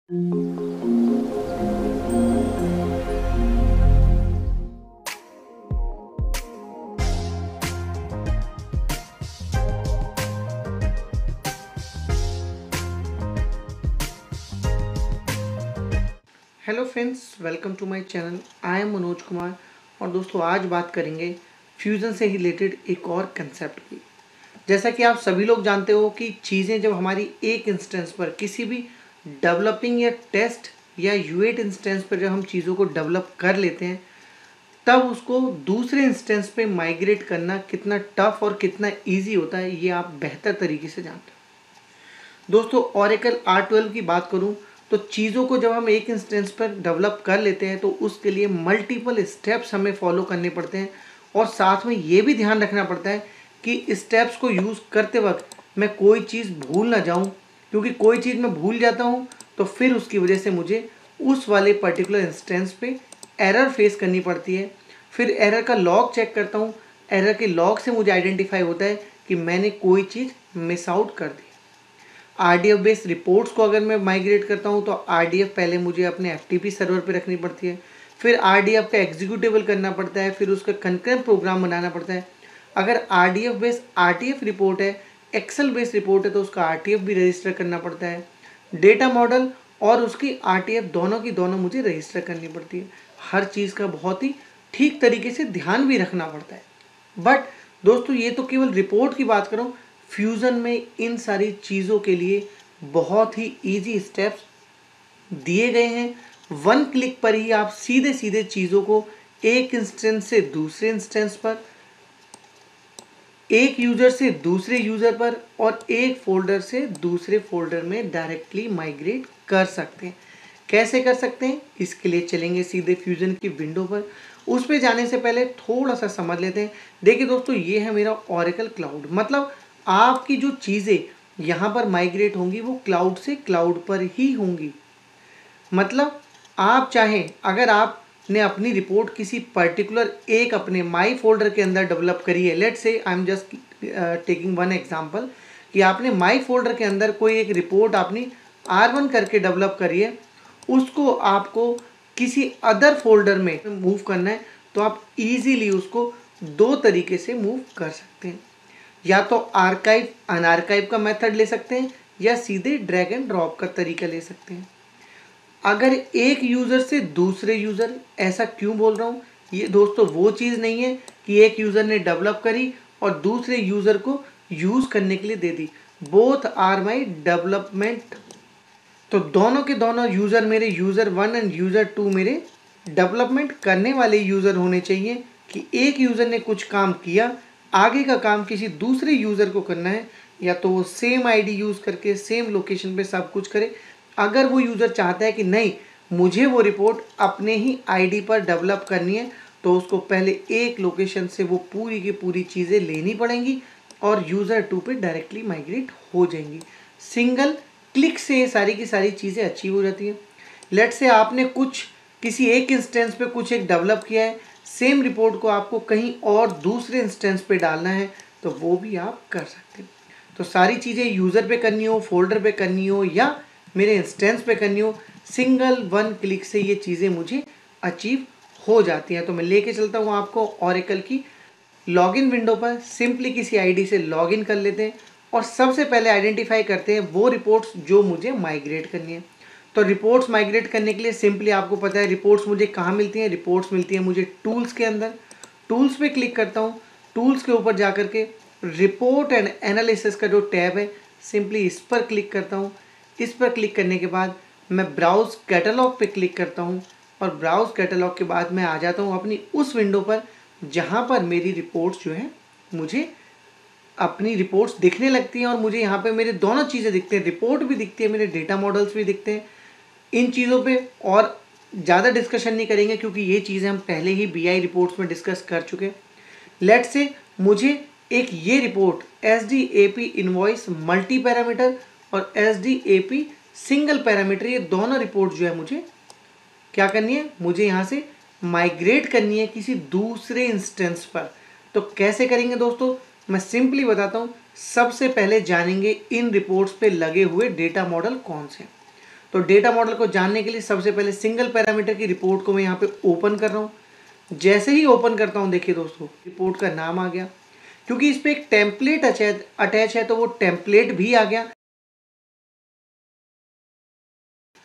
Hello friends, welcome to my channel. I am Manoj Kumar. और दोस्तों, आज बात करेंगे फ्यूज़न से रिलेटेड एक और कंसेप्ट की। जैसा कि आप सभी लोग जानते हो कि चीज़ें जब हमारी एक इंस्टेंस पर किसी भी डेवलपिंग या टेस्ट या यूएट इंस्टेंस पर जब हम चीज़ों को डेवलप कर लेते हैं, तब उसको दूसरे इंस्टेंस पे माइग्रेट करना कितना टफ और कितना ईजी होता है, ये आप बेहतर तरीके से जानते हो। दोस्तों, ओरेकल R12 की बात करूं तो चीज़ों को जब हम एक इंस्टेंस पर डेवलप कर लेते हैं तो उसके लिए मल्टीपल स्टेप्स हमें फॉलो करने पड़ते हैं। और साथ में ये भी ध्यान रखना पड़ता है कि स्टेप्स को यूज़ करते वक्त मैं कोई चीज़ भूल ना जाऊं, क्योंकि कोई चीज़ मैं भूल जाता हूं तो फिर उसकी वजह से मुझे उस वाले पर्टिकुलर इंस्टेंस पे एरर फेस करनी पड़ती है। फिर एरर का लॉग चेक करता हूँ। एरर के लॉग से मुझे आइडेंटिफाई होता है कि मैंने कोई चीज़ मिस आउट कर दी। RDF बेस्ड रिपोर्ट्स को अगर मैं माइग्रेट करता हूँ तो RDF पहले मुझे अपने FTP सर्वर पे रखनी पड़ती है, फिर RDF का एग्जीक्यूटेबल करना पड़ता है, फिर उसका कंकरेंट प्रोग्राम बनाना पड़ता है। अगर RDF बेस्ड RTF रिपोर्ट है, एक्सेल बेस्ड रिपोर्ट है, तो उसका RTF भी रजिस्टर करना पड़ता है। डेटा मॉडल और उसकी RTF दोनों की दोनों मुझे रजिस्टर करनी पड़ती है। हर चीज़ का बहुत ही ठीक तरीके से ध्यान भी रखना पड़ता है। बट दोस्तों, ये तो केवल रिपोर्ट की बात करूं, फ्यूज़न में इन सारी चीज़ों के लिए बहुत ही इजी स्टेप्स दिए गए हैं। वन क्लिक पर ही आप सीधे सीधे चीज़ों को एक इंस्टेंस से दूसरे इंस्टेंस पर, एक यूज़र से दूसरे यूज़र पर और एक फोल्डर से दूसरे फोल्डर में डायरेक्टली माइग्रेट कर सकते हैं। कैसे कर सकते हैं, इसके लिए चलेंगे सीधे फ्यूज़न की विंडो पर। उस पर जाने से पहले थोड़ा सा समझ लेते हैं। देखिए दोस्तों, ये है मेरा ओरेकल क्लाउड। मतलब आपकी जो चीज़ें यहाँ पर माइग्रेट होंगी वो क्लाउड से क्लाउड पर ही होंगी। मतलब आप चाहें, अगर आपने अपनी रिपोर्ट किसी पर्टिकुलर एक अपने माई फोल्डर के अंदर डेवलप करी है, let's say I am just taking one example, कि आपने माई फोल्डर के अंदर कोई एक रिपोर्ट आपने R1 करके डेवलप करी है, उसको आपको किसी अदर फोल्डर में मूव करना है, तो आप इजीली उसको दो तरीके से मूव कर सकते हैं। या तो आर्काइव अनआर्काइव का मेथड ले सकते हैं, या सीधे ड्रैग एंड ड्रॉप का तरीका ले सकते हैं। अगर एक यूज़र से दूसरे यूज़र, ऐसा क्यों बोल रहा हूँ, ये दोस्तों वो चीज़ नहीं है कि एक यूज़र ने डेवलप करी और दूसरे यूज़र को यूज़ करने के लिए दे दी। Both are my development. तो दोनों के दोनों यूज़र मेरे यूज़र 1 एंड यूज़र 2 मेरे डेवलपमेंट करने वाले यूज़र होने चाहिए। कि एक यूज़र ने कुछ काम किया, आगे का काम किसी दूसरे यूज़र को करना है, या तो वो सेम आईडी यूज़ करके सेम लोकेशन पे सब कुछ करे। अगर वो यूज़र चाहता है कि नहीं, मुझे वो रिपोर्ट अपने ही आईडी पर डेवलप करनी है, तो उसको पहले एक लोकेशन से वो पूरी की पूरी चीज़ें लेनी पड़ेंगी और यूज़र 2 पे डायरेक्टली माइग्रेट हो जाएंगी। सिंगल क्लिक से ये सारी की सारी चीज़ें अचीव हो जाती हैं। लेट से आपने कुछ किसी एक इंस्टेंस पे कुछ एक डेवलप किया है, सेम रिपोर्ट को आपको कहीं और दूसरे इंस्टेंस पे डालना है, तो वो भी आप कर सकते हैं। तो सारी चीज़ें यूज़र पे करनी हो, फोल्डर पे करनी हो, या मेरे इंस्टेंस पे करनी हो, सिंगल वन क्लिक से ये चीज़ें मुझे अचीव हो जाती हैं। तो मैं लेके चलता हूँ आपको ओरेकल की लॉगिन विंडो पर। सिंपली किसी आईडी से लॉगिन कर लेते हैं और सबसे पहले आइडेंटिफाई करते हैं वो रिपोर्ट्स जो मुझे माइग्रेट करनी है। तो रिपोर्ट्स माइग्रेट करने के लिए सिंपली आपको पता है रिपोर्ट्स मुझे कहाँ मिलती हैं। रिपोर्ट्स मिलती हैं मुझे टूल्स के अंदर। टूल्स पे क्लिक करता हूँ। टूल्स के ऊपर जा कर के रिपोर्ट एंड एनालिसिस का जो टैब है, सिंपली इस पर क्लिक करता हूँ। इस पर क्लिक करने के बाद मैं ब्राउज़ कैटलॉग पे क्लिक करता हूँ और ब्राउज़ कैटलॉग के बाद मैं आ जाता हूँ अपनी उस विंडो पर जहाँ पर मेरी रिपोर्ट्स जो है, मुझे अपनी रिपोर्ट्स दिखने लगती हैं और मुझे यहाँ पे मेरे दोनों चीज़ें दिखते हैं। रिपोर्ट भी दिखती है, मेरे डेटा मॉडल्स भी दिखते हैं। इन चीज़ों पे और ज़्यादा डिस्कशन नहीं करेंगे, क्योंकि ये चीज़ें हम पहले ही BI रिपोर्ट्स में डिस्कस कर चुके हैं। लेट्स से मुझे एक ये report SDAP invoice multi parameter और SDAP सिंगल पैरामीटर, ये दोनों रिपोर्ट जो है मुझे क्या करनी है, मुझे यहाँ से माइग्रेट करनी है किसी दूसरे इंस्टेंस पर। तो कैसे करेंगे दोस्तों, मैं सिंपली बताता हूँ। सबसे पहले जानेंगे इन रिपोर्ट्स पे लगे हुए डेटा मॉडल कौन से हैं। तो डेटा मॉडल को जानने के लिए सबसे पहले सिंगल पैरामीटर की रिपोर्ट को मैं यहाँ पे ओपन कर रहा हूँ। जैसे ही ओपन करता हूँ देखिए दोस्तों, रिपोर्ट का नाम आ गया। क्योंकि इस पर एक टेम्पलेट अटैच है तो वो टेम्पलेट भी आ गया।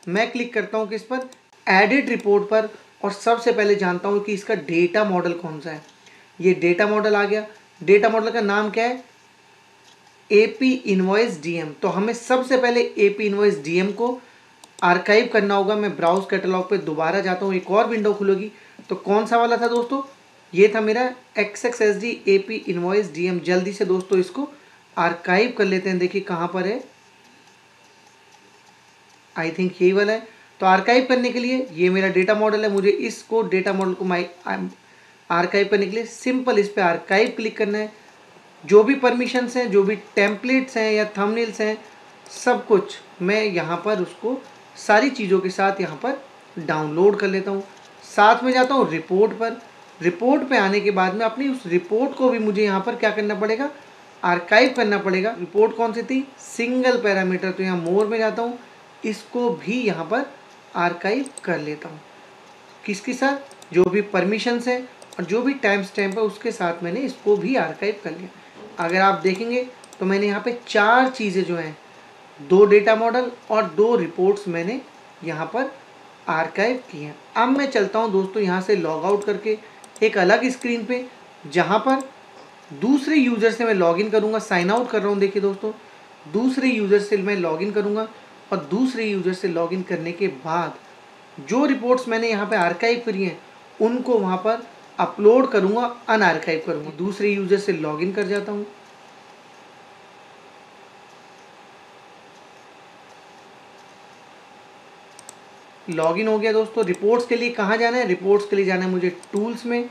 मैं क्लिक करता हूँ किस पर, एडिट रिपोर्ट पर, और सबसे पहले जानता हूँ कि इसका डेटा मॉडल कौन सा है। ये डेटा मॉडल आ गया। डेटा मॉडल का नाम क्या है, एपी इनवॉइस डीएम। तो हमें सबसे पहले एपी इनवॉइस डीएम को आर्काइव करना होगा। मैं ब्राउज कैटलॉग पे दोबारा जाता हूँ, एक और विंडो खुलेगी। तो कौन सा वाला था दोस्तों, ये था मेरा XXSD एपी इनवॉइस डीएम। जल्दी से दोस्तों इसको आर्काइव कर लेते हैं। देखिए कहाँ पर है, आई थिंक यही वाला है। तो आर्काइव करने के लिए ये मेरा डेटा मॉडल है, मुझे इसको डेटा मॉडल को आर्काइव करने के लिए सिंपल इस पर आर्काइव क्लिक करना है। जो भी परमिशंस हैं, जो भी टेम्पलेट्स हैं या थंबनेल्स हैं, सब कुछ मैं यहाँ पर उसको सारी चीज़ों के साथ यहाँ पर डाउनलोड कर लेता हूँ। साथ में जाता हूँ रिपोर्ट पर। रिपोर्ट पे आने के बाद में अपनी उस रिपोर्ट को भी मुझे यहाँ पर क्या करना पड़ेगा, आर्काइव करना पड़ेगा। रिपोर्ट कौन सी थी, सिंगल पैरामीटर। तो यहाँ मोर में जाता हूँ, इसको भी यहाँ पर आर्काइव कर लेता हूँ। किसके साथ, जो भी परमिशंस है और जो भी टाइम स्टैम्प है उसके साथ मैंने इसको भी आर्काइव कर लिया। अगर आप देखेंगे तो मैंने यहाँ पे 4 चीज़ें जो हैं, 2 डेटा मॉडल और 2 रिपोर्ट्स मैंने यहाँ पर आर्काइव की हैं। अब मैं चलता हूँ दोस्तों यहाँ से लॉग आउट करके एक अलग स्क्रीन पे, जहाँ पर दूसरे यूज़र से मैं लॉगिन करूँगा। साइन आउट कर रहा हूँ। देखिए दोस्तों, दूसरे यूज़र से मैं लॉगिन करूँगा और दूसरे यूज़र से लॉगिन करने के बाद जो रिपोर्ट्स मैंने यहाँ पे आर्काइव करी हैं उनको वहाँ पर अपलोड करूँगा, अनआर्काइव करूँगा। दूसरे यूज़र से लॉगिन कर जाता हूँ। लॉगिन हो गया दोस्तों। रिपोर्ट्स के लिए कहाँ जाना है, रिपोर्ट्स के लिए जाना है मुझे टूल्स में।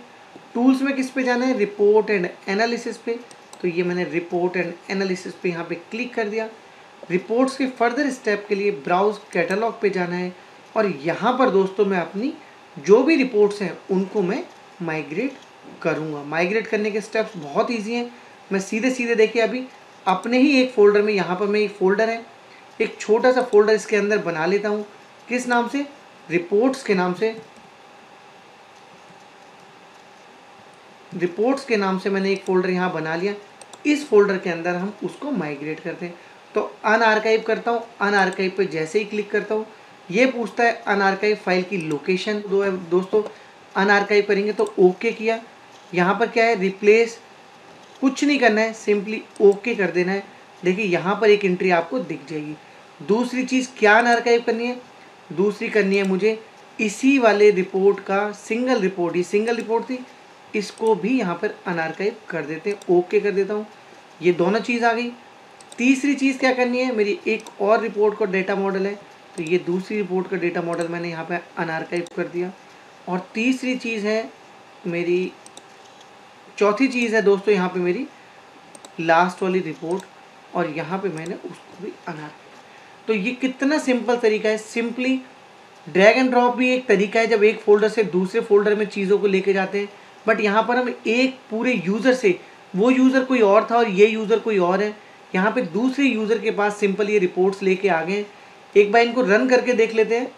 टूल्स में किस पे जाना है, रिपोर्ट एंड एनालिसिस पे। तो ये मैंने रिपोर्ट एंड एनालिसिस पे यहाँ पे क्लिक कर दिया। रिपोर्ट्स के फर्दर स्टेप के लिए ब्राउज कैटलॉग पे जाना है और यहाँ पर दोस्तों मैं अपनी जो भी रिपोर्ट्स हैं उनको मैं माइग्रेट करूँगा। माइग्रेट करने के स्टेप्स बहुत ईजी हैं। मैं सीधे सीधे देखिए अभी अपने ही एक फ़ोल्डर में, यहाँ पर मैं एक फ़ोल्डर है, एक छोटा सा फ़ोल्डर इसके अंदर बना लेता हूँ। किस नाम से, रिपोर्ट्स के नाम से। रिपोर्ट्स के नाम से मैंने एक फ़ोल्डर यहाँ बना लिया। इस फोल्डर के अंदर हम उसको माइग्रेट करते हैं। तो अनआर्काइव करता हूँ। अनआर्काइव पे जैसे ही क्लिक करता हूँ ये पूछता है अनआर्काइव फाइल की लोकेशन। दोस्तों अनआर्काइव करेंगे तो ओके किया। यहाँ पर क्या है, रिप्लेस, कुछ नहीं करना है, सिंपली ओके कर देना है। देखिए यहाँ पर एक एंट्री आपको दिख जाएगी। दूसरी चीज़ क्या अनआर्काइव करनी है, दूसरी करनी है मुझे इसी वाले रिपोर्ट का सिंगल रिपोर्ट, ही सिंगल रिपोर्ट थी, इसको भी यहाँ पर अनआर्काइव कर देते हैं। ओके कर देता हूँ। ये दोनों चीज़ आ गई। तीसरी चीज़ क्या करनी है, मेरी एक और रिपोर्ट का डेटा मॉडल है, तो ये दूसरी रिपोर्ट का डेटा मॉडल मैंने यहाँ पे अनआर्काइव कर दिया। और तीसरी चीज़ है मेरी, चौथी चीज़ है दोस्तों यहाँ पे मेरी लास्ट वाली रिपोर्ट, और यहाँ पे मैंने उसको भी अनआर्काइव। तो ये कितना सिंपल तरीका है। सिंपली ड्रैग एंड ड्रॉप भी एक तरीका है जब एक फ़ोल्डर से दूसरे फ़ोल्डर में चीज़ों को लेके जाते हैं, बट यहाँ पर हम एक पूरे यूज़र से, वो यूज़र कोई और था और ये यूज़र कोई और है, यहाँ पे दूसरे यूज़र के पास सिंपल ये रिपोर्ट्स लेके आ गए। एक बार इनको रन करके देख लेते हैं।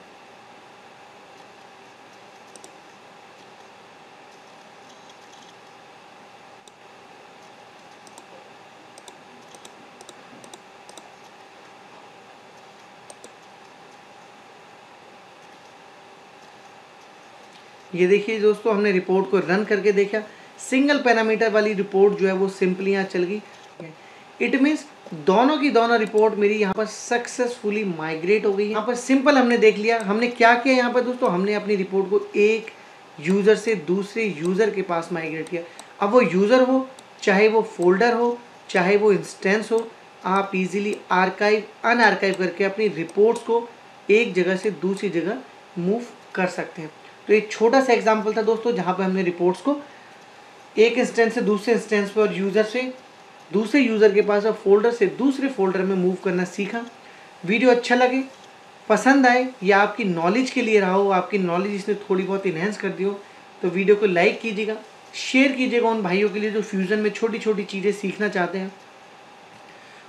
ये देखिए दोस्तों, हमने रिपोर्ट को रन करके देखा, सिंगल पैरामीटर वाली रिपोर्ट जो है वो सिंपली यहाँ चल गई। इट मीन्स दोनों की दोनों रिपोर्ट मेरी यहाँ पर सक्सेसफुली माइग्रेट हो गई। यहाँ पर सिंपल हमने देख लिया, हमने क्या किया यहाँ पर दोस्तों, हमने अपनी रिपोर्ट को एक यूज़र से दूसरे यूज़र के पास माइग्रेट किया। अब वो यूज़र हो, चाहे वो फोल्डर हो, चाहे वो इंस्टेंस हो, आप इजीली आर्काइव अनआर्काइव करके अपनी रिपोर्ट्स को एक जगह से दूसरी जगह मूव कर सकते हैं। तो एक छोटा सा एग्जाम्पल था दोस्तों, जहाँ पर हमने रिपोर्ट्स को एक इंस्टेंस से दूसरे इंस्टेंस पे और यूज़र से दूसरे यूज़र के पास और फोल्डर से दूसरे फोल्डर में मूव करना सीखा। वीडियो अच्छा लगे, पसंद आए या आपकी नॉलेज के लिए रहा हो, आपकी नॉलेज इसने थोड़ी बहुत इन्हेंस कर दी हो, तो वीडियो को लाइक कीजिएगा, शेयर कीजिएगा उन भाइयों के लिए जो फ्यूज़न में छोटी छोटी चीज़ें सीखना चाहते हैं।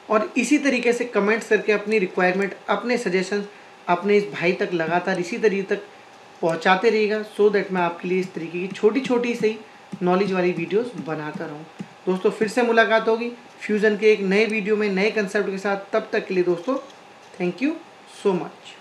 और इसी तरीके से कमेंट्स करके अपनी रिक्वायरमेंट, अपने सजेशन अपने इस भाई तक लगातार इसी तरीके तक पहुंचाते रहिएगा, सो दैट मैं आपके लिए इस तरीके की छोटी छोटी सही नॉलेज वाली वीडियोस बनाता रहूं। दोस्तों फिर से मुलाकात होगी फ्यूज़न के एक नए वीडियो में नए कंसेप्ट के साथ। तब तक के लिए दोस्तों थैंक यू सो मच।